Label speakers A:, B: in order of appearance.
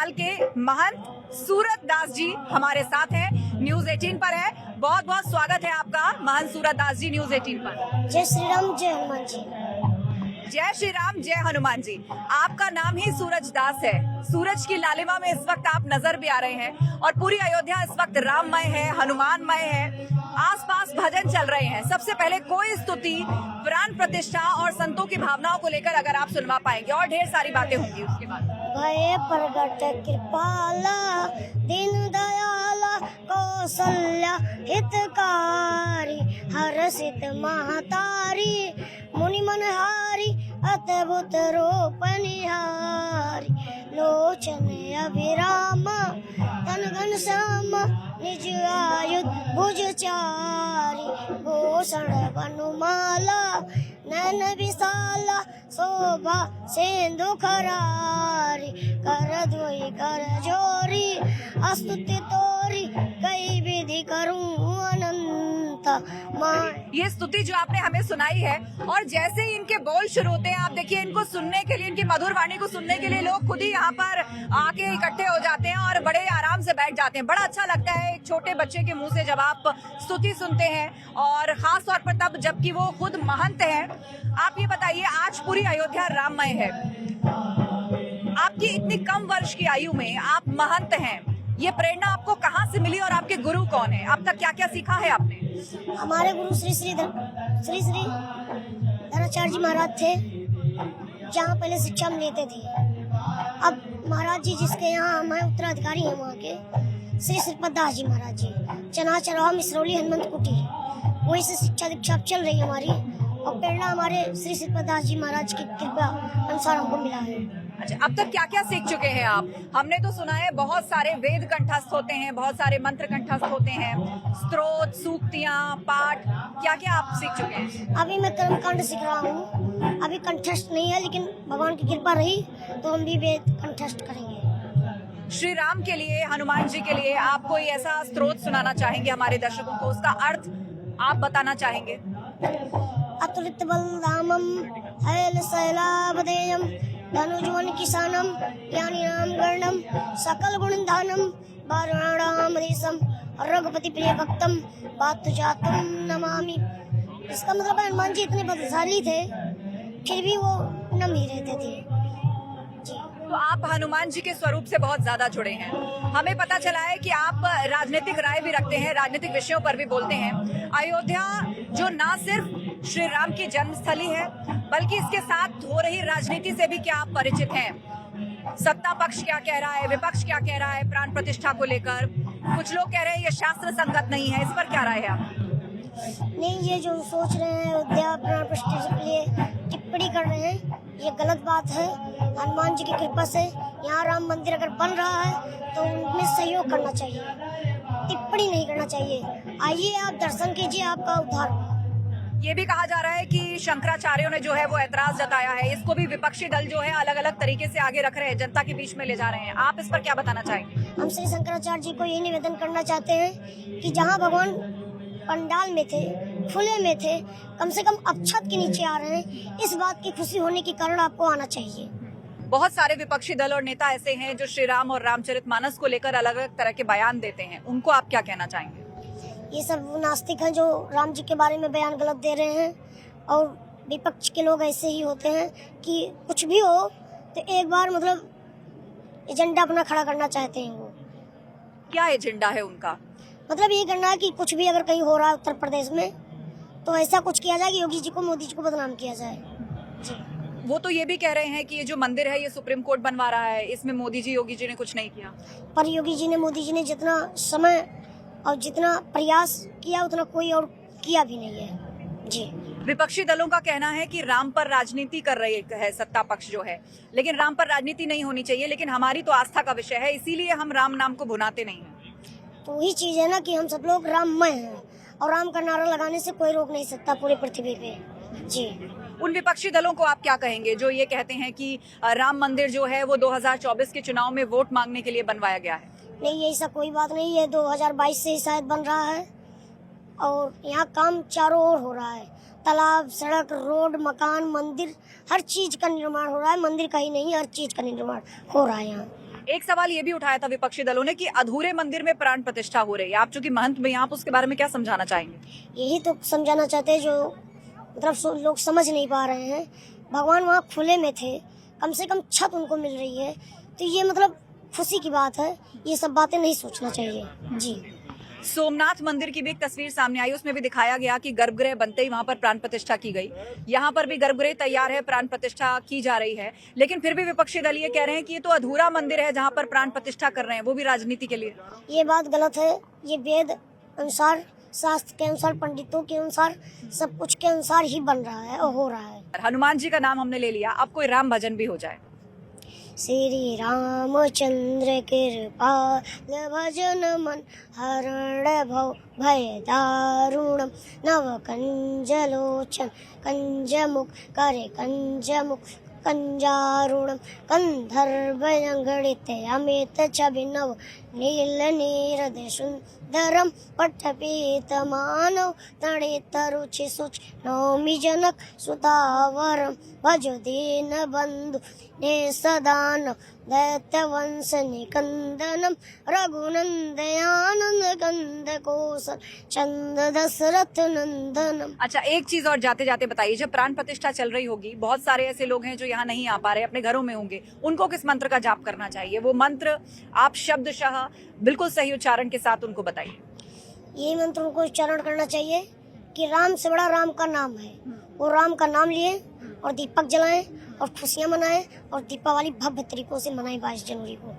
A: काल के महंत सूरत दास जी हमारे साथ हैं, न्यूज 18 पर है। बहुत बहुत स्वागत है आपका महंत सूरत दास जी न्यूज 18 पर।
B: जय श्री राम जय हनुमान जी।
A: जय श्री राम जय हनुमान जी। आपका नाम ही सूरज दास है। सूरज की लालिमा में इस वक्त आप नजर भी आ रहे हैं और पूरी अयोध्या इस वक्त राममय है, हनुमानमय है। आसपास भजन चल रहे हैं। सबसे पहले कोई स्तुति, प्राण प्रतिष्ठा और संतों की भावनाओं को लेकर अगर आप सुनवा पाएंगे, और ढेर सारी बातें होंगी उसके बाद।
B: भय प्रगट कृपाला दीन दयाला कौशल्या हितकारी हर्षित महतारी मुनि मनहारी अद्भुत रूप निहारी लोचन अभिराम तन घन श्याम निज आयुध भुज चारी भूषण वनुमाला नैन विशाला शोभा सिंधु खरारी कर धोई कर जोरी स्तुति तोरी कई विधि करूं अनंत मान।
A: ये स्तुति जो आपने हमें सुनाई है, और जैसे ही इनके बोल शुरू होते हैं, आप देखिए इनको सुनने के लिए, इनकी मधुर वाणी को सुनने के लिए लोग खुद ही यहाँ पर आके इकट्ठे हो जाते हैं और बड़े आराम से बैठ जाते हैं। बड़ा अच्छा लगता है एक छोटे बच्चे के मुंह से जब आप स्तुति सुनते हैं, और खास तौर पर तब जबकि वो खुद महंत हैं। आप ये बताइए, आज पूरी अयोध्या राममय है, आपकी इतनी कम वर्ष की आयु में आप महंत हैं, ये प्रेरणा आपको कहाँ से मिली और आपके गुरु कौन है? अब तक क्या क्या सीखा है आपने?
B: हमारे गुरु श्री श्री धनाचार्य जी महाराज थे, जहाँ पहले शिक्षा हम लेते थे। अब महाराज जी जिसके यहाँ हम उत्तराधिकारी हैं, वहाँ के श्री श्रीपद दास जी महाराज जी, चनाचरवा मिसरौली हनुमंत कुटी, वही से शिक्षा दीक्षा चल रही है हमारी, और प्रेरणा हमारे श्री श्रीपद दास जी महाराज की कृपा अनुसार हमको मिला है।
A: अच्छा, अब तक क्या क्या सीख चुके हैं आप? हमने तो सुना है बहुत सारे वेद कंठस्थ होते हैं, बहुत सारे मंत्र कंठस्थ होते हैं, स्तोत्र, सूक्तियाँ, पाठ, क्या क्या आप सीख चुके हैं?
B: अभी मैं कर्मकांड सीख रहा हूँ, अभी कंठस्थ नहीं है, लेकिन भगवान की कृपा रही तो हम भी वेद कंठस्थ करेंगे।
A: श्री राम के लिए, हनुमान जी के लिए आप कोई ऐसा स्तोत्र सुनाना चाहेंगे हमारे दर्शकों को? उसका अर्थ आप बताना चाहेंगे?
B: अतुलित बलधामम हैल शैलाभदेयम धनुजवन किसानम ज्ञानी राम गणम सकल गुणधानम वाराणाम देशम रघुपति प्रिय भक्तम बातु जातम नमामि। इसका मतलब हनुमान जी इतने बलशाली थे, फिर भी वो नम ही रहते थे।
A: तो आप हनुमान जी के स्वरूप से बहुत ज्यादा जुड़े हैं। हमें पता चला है कि आप राजनीतिक राय भी रखते हैं, राजनीतिक विषयों पर भी बोलते हैं। अयोध्या जो ना सिर्फ श्री राम की जन्मस्थली है, बल्कि इसके साथ हो रही राजनीति से भी क्या आप परिचित हैं? सत्ता पक्ष क्या कह रहा है, विपक्ष क्या कह रहा है प्राण प्रतिष्ठा को लेकर? कुछ लोग कह रहे हैं ये शास्त्र संगत नहीं है, इस पर क्या राय है आप?
B: नहीं, ये जो सोच रहे हैं अयोध्या प्राण प्रतिष्ठा के लिए टिप्पणी कर रहे हैं, ये गलत बात है। हनुमान जी की कृपा से यहाँ राम मंदिर अगर बन रहा है तो उनमें सहयोग करना चाहिए, टिप्पणी नहीं करना चाहिए। आइए आप दर्शन कीजिए, आपका उद्धार होगा।
A: ये भी कहा जा रहा है कि शंकराचार्यों ने जो है वो ऐतराज जताया है, इसको भी विपक्षी दल जो है अलग अलग तरीके से आगे रख रहे हैं, जनता के बीच में ले जा रहे हैं। आप इस पर क्या बताना चाहेंगे?
B: हम श्री शंकराचार्य जी को यही निवेदन करना चाहते हैं कि जहाँ भगवान पंडाल में थे, खुले में थे, कम से कम अब छत के नीचे आ रहे हैं, इस बात की खुशी होने के कारण आपको आना चाहिए।
A: बहुत सारे विपक्षी दल और नेता ऐसे हैं जो श्री राम और रामचरितमानस को लेकर अलग अलग तरह के बयान देते हैं, उनको आप क्या कहना चाहेंगे?
B: ये सब नास्तिक हैं जो राम जी के बारे में बयान गलत दे रहे हैं, और विपक्ष के लोग ऐसे ही होते हैं कि कुछ भी हो तो एक बार मतलब एजेंडा अपना खड़ा करना चाहते हैं। वो
A: क्या एजेंडा है उनका?
B: मतलब ये करना है कि कुछ भी अगर कहीं हो रहा है उत्तर प्रदेश में तो ऐसा कुछ किया जाए कि योगी जी को, मोदी जी को बदनाम किया जाए जी।
A: वो तो ये भी कह रहे हैं कि ये जो मंदिर है ये सुप्रीम कोर्ट बनवा रहा है, इसमें मोदी जी, योगी जी ने कुछ नहीं किया।
B: पर योगी जी ने, मोदी जी ने जितना समय और जितना प्रयास किया उतना कोई और किया भी नहीं है जी।
A: विपक्षी दलों का कहना है कि राम पर राजनीति कर रही है सत्ता पक्ष जो है, लेकिन राम पर राजनीति नहीं होनी चाहिए, लेकिन हमारी तो आस्था का विषय है, इसीलिए हम राम नाम को भुनाते नहीं हैं।
B: तो वही चीज है ना कि हम सब लोग राममय हैं, और राम का नारा लगाने से कोई रोक नहीं सकता पूरी पृथ्वी पे जी।
A: उन विपक्षी दलों को आप क्या कहेंगे जो ये कहते हैं कि राम मंदिर जो है वो 2024 के चुनाव में वोट मांगने के लिए बनवाया गया है?
B: नहीं, ऐसा कोई बात नहीं है, 2022 से ही शायद बन रहा है, और यहाँ काम चारों ओर हो रहा है। तालाब, सड़क, रोड, मकान, मंदिर, हर चीज का निर्माण हो रहा है। मंदिर का ही नहीं, हर चीज का निर्माण हो रहा है यहाँ।
A: एक सवाल ये भी उठाया था विपक्षी दलों ने कि अधूरे मंदिर में प्राण प्रतिष्ठा हो रही है। आप चूंकि महंत में, आप उसके बारे में क्या समझाना चाहेंगे?
B: यही तो समझाना चाहते हैं, जो मतलब लोग समझ नहीं पा रहे हैं। भगवान वहाँ खुले में थे, कम से कम छत उनको मिल रही है, तो ये मतलब खुशी की बात है। ये सब बातें नहीं सोचना चाहिए जी।
A: सोमनाथ मंदिर की भी एक तस्वीर सामने आई, उसमें भी दिखाया गया कि गर्भगृह बनते ही वहां पर प्राण प्रतिष्ठा की गई। यहाँ पर भी गर्भगृह तैयार है, प्राण प्रतिष्ठा की जा रही है, लेकिन फिर भी विपक्षी दल ये कह रहे हैं कि ये तो अधूरा मंदिर है जहाँ पर प्राण प्रतिष्ठा कर रहे हैं, वो भी राजनीति के लिए।
B: ये बात गलत है। ये वेद अनुसार, शास्त्र के अनुसार, पंडितों के अनुसार, सब कुछ के अनुसार ही बन रहा है और हो रहा है।
A: हनुमान जी का नाम हमने ले लिया, अब कोई राम भजन भी हो जाए।
B: श्री रामचंद्र कृपाल भजन मन हरण भव भय दारुणम नव कंजलोचन कंजमुख करे कंजमुख कंजारुणम कंधर्वगणित अमित छविनव नील नीरद सुंदरम पट्टपीत मानव तड़ित रुचि सुच नौमि जनक सुतावरम भज दीन बंधु ने सदान दैत्य वंश निकंदनम रघुनंदयानंद कंद कौशल चंद दशरथ नंदनम।
A: अच्छा, एक चीज और जाते जाते बताइए, जब प्राण प्रतिष्ठा चल रही होगी, बहुत सारे ऐसे लोग हैं जो यहाँ नहीं आ पा रहे, अपने घरों में होंगे, उनको किस मंत्र का जाप करना चाहिए? वो मंत्र आप शब्दशः बिल्कुल सही उच्चारण के साथ उनको बताइए।
B: ये मंत्र उनको उच्चारण करना चाहिए कि राम से बड़ा राम का नाम है। वो राम का नाम लिए और दीपक जलाएं और खुशियां मनाएं और दीपावली भव्य तरीकों से मनाएं 22 जनवरी को।